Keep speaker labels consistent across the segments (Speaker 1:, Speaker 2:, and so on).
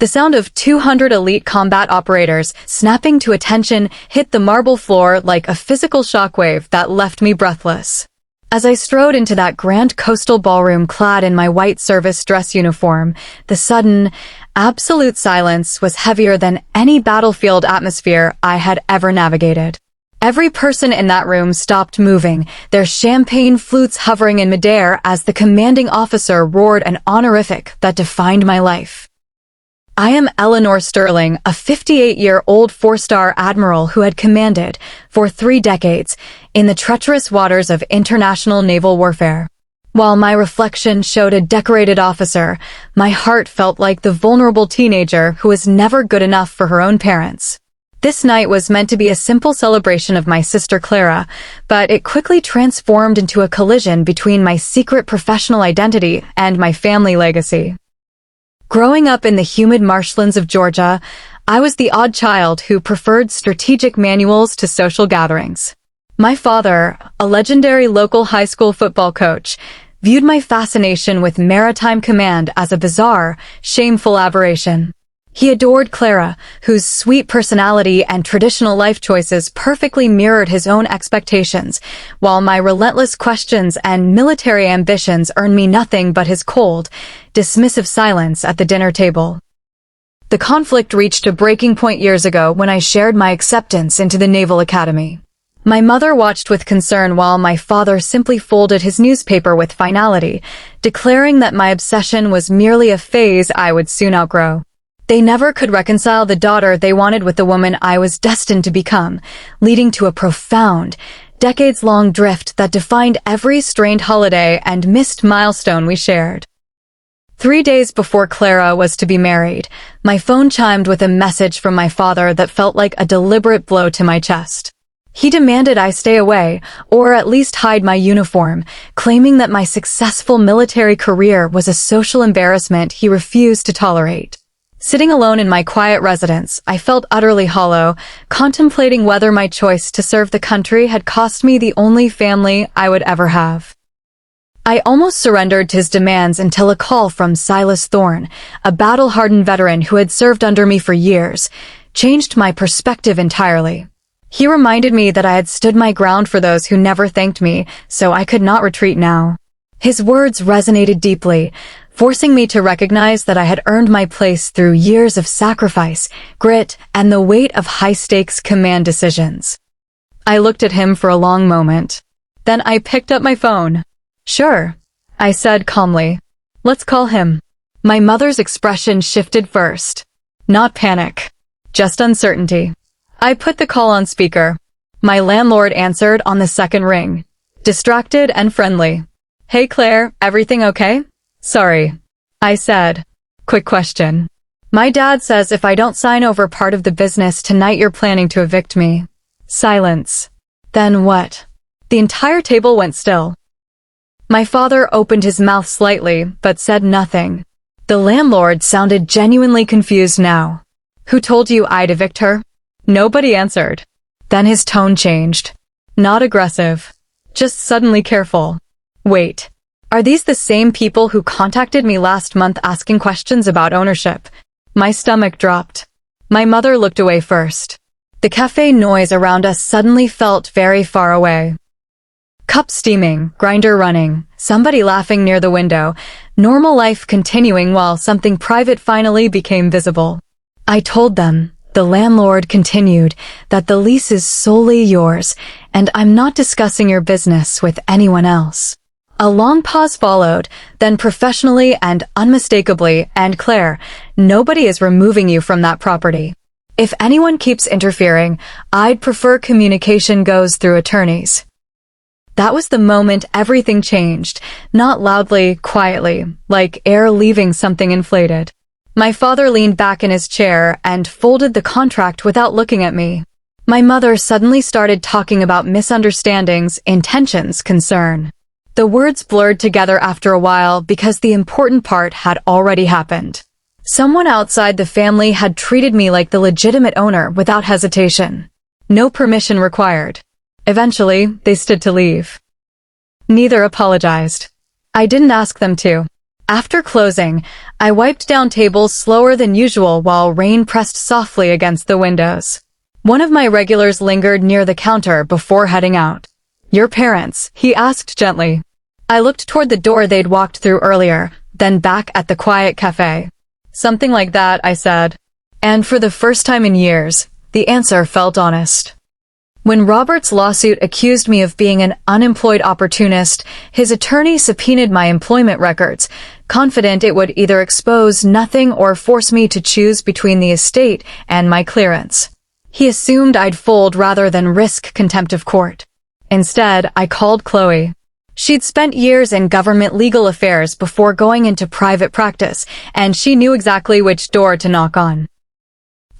Speaker 1: The sound of 200 elite combat operators snapping to attention hit the marble floor like a physical shockwave that left me breathless. As I strode into that grand coastal ballroom clad in my white service dress uniform, the sudden, absolute silence was heavier than any battlefield atmosphere I had ever navigated. Every person in that room stopped moving, their champagne flutes hovering in midair as the commanding officer roared an honorific that defined my life. I am Eleanor Sterling, a 58-year-old four-star admiral who had commanded, for 3 decades, in the treacherous waters of international naval warfare. While my reflection showed a decorated officer, my heart felt like the vulnerable teenager who was never good enough for her own parents. This night was meant to be a simple celebration of my sister Clara, but it quickly transformed into a collision between my secret professional identity and my family legacy. Growing up in the humid marshlands of Georgia, I was the odd child who preferred strategic manuals to social gatherings. My father, a legendary local high school football coach, viewed my fascination with maritime command as a bizarre, shameful aberration. He adored Clara, whose sweet personality and traditional life choices perfectly mirrored his own expectations, while my relentless questions and military ambitions earned me nothing but his cold, dismissive silence at the dinner table. The conflict reached a breaking point years ago when I shared my acceptance into the Naval Academy. My mother watched with concern while my father simply folded his newspaper with finality, declaring that my obsession was merely a phase I would soon outgrow. They never could reconcile the daughter they wanted with the woman I was destined to become, leading to a profound, decades-long drift that defined every strained holiday and missed milestone we shared. 3 days before Clara was to be married, my phone chimed with a message from my father that felt like a deliberate blow to my chest. He demanded I stay away, or at least hide my uniform, claiming that my successful military career was a social embarrassment he refused to tolerate. Sitting alone in my quiet residence, I felt utterly hollow, contemplating whether my choice to serve the country had cost me the only family I would ever have. I almost surrendered to his demands until a call from Silas Thorne, a battle-hardened veteran who had served under me for years, changed my perspective entirely. He reminded me that I had stood my ground for those who never thanked me, so I could not retreat now. His words resonated deeply, forcing me to recognize that I had earned my place through years of sacrifice, grit, and the weight of high-stakes command decisions. I looked at him for a long moment. Then I picked up my phone. "Sure," I said calmly. "Let's call him." My mother's expression shifted first. Not panic, just uncertainty. I put the call on speaker. My landlord answered on the second ring, distracted and friendly. "Hey Claire, everything okay?" "Sorry," I said. "Quick question. My dad says if I don't sign over part of the business tonight you're planning to evict me." Silence. "Then what?" The entire table went still. My father opened his mouth slightly, but said nothing. The landlord sounded genuinely confused now. "Who told you I'd evict her?" Nobody answered. Then his tone changed. Not aggressive, just suddenly careful. "Wait. Are these the same people who contacted me last month asking questions about ownership?" My stomach dropped. My mother looked away first. The cafe noise around us suddenly felt very far away. Cup steaming, grinder running, somebody laughing near the window, normal life continuing while something private finally became visible. I told them, the landlord continued, that the lease is solely yours, and I'm not discussing your business with anyone else. A long pause followed, then professionally and unmistakably, "And Claire, nobody is removing you from that property. If anyone keeps interfering, I'd prefer communication goes through attorneys." That was the moment everything changed, not loudly, quietly, like air leaving something inflated. My father leaned back in his chair and folded the contract without looking at me. My mother suddenly started talking about misunderstandings, intentions, concern. The words blurred together after a while because the important part had already happened. Someone outside the family had treated me like the legitimate owner without hesitation. No permission required. Eventually, they stood to leave. Neither apologized. I didn't ask them to. After closing, I wiped down tables slower than usual while rain pressed softly against the windows. One of my regulars lingered near the counter before heading out. "Your parents?" he asked gently. I looked toward the door they'd walked through earlier, then back at the quiet cafe. "Something like that," I said. And for the first time in years, the answer felt honest. When Robert's lawsuit accused me of being an unemployed opportunist, his attorney subpoenaed my employment records, confident it would either expose nothing or force me to choose between the estate and my clearance. He assumed I'd fold rather than risk contempt of court. Instead, I called Chloe. She'd spent years in government legal affairs before going into private practice, and she knew exactly which door to knock on.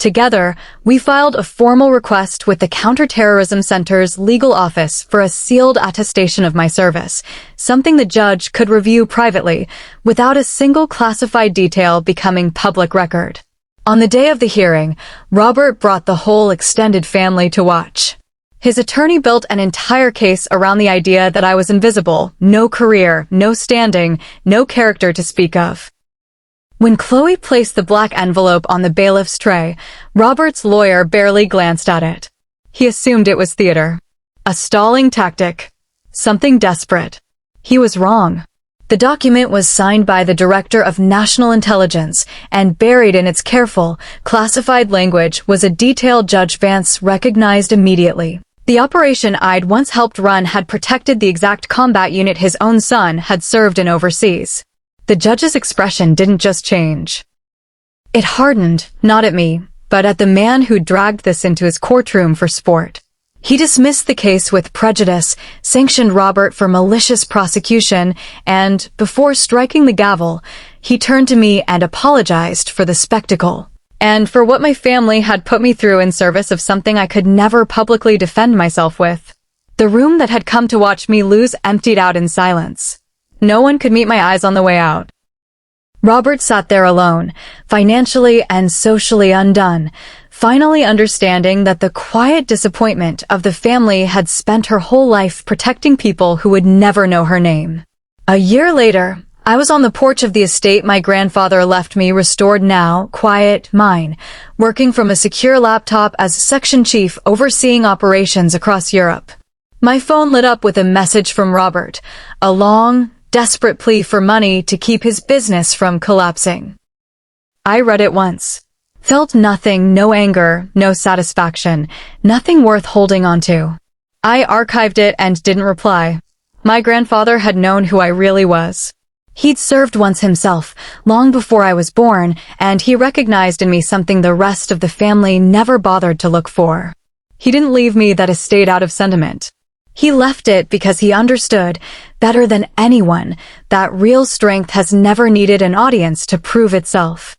Speaker 1: Together, we filed a formal request with the Counterterrorism Center's legal office for a sealed attestation of my service, something the judge could review privately, without a single classified detail becoming public record. On the day of the hearing, Robert brought the whole extended family to watch. His attorney built an entire case around the idea that I was invisible, no career, no standing, no character to speak of. When Chloe placed the black envelope on the bailiff's tray, Robert's lawyer barely glanced at it. He assumed it was theater. A stalling tactic. Something desperate. He was wrong. The document was signed by the Director of National Intelligence, and buried in its careful, classified language was a detail Judge Vance recognized immediately. The operation I'd once helped run had protected the exact combat unit his own son had served in overseas. The judge's expression didn't just change. It hardened, not at me, but at the man who dragged this into his courtroom for sport. He dismissed the case with prejudice, sanctioned Robert for malicious prosecution, and, before striking the gavel, he turned to me and apologized for the spectacle, and for what my family had put me through in service of something I could never publicly defend myself with. The room that had come to watch me lose emptied out in silence. No one could meet my eyes on the way out. Robert sat there alone, financially and socially undone, finally understanding that the quiet disappointment of the family had spent her whole life protecting people who would never know her name. A year later, I was on the porch of the estate my grandfather left me, restored now, quiet, mine, working from a secure laptop as section chief overseeing operations across Europe. My phone lit up with a message from Robert, a long, desperate plea for money to keep his business from collapsing. I read it once. Felt nothing, no anger, no satisfaction, nothing worth holding on to. I archived it and didn't reply. My grandfather had known who I really was. He'd served once himself, long before I was born, and he recognized in me something the rest of the family never bothered to look for. He didn't leave me that estate out of sentiment. He left it because he understood, better than anyone, that real strength has never needed an audience to prove itself.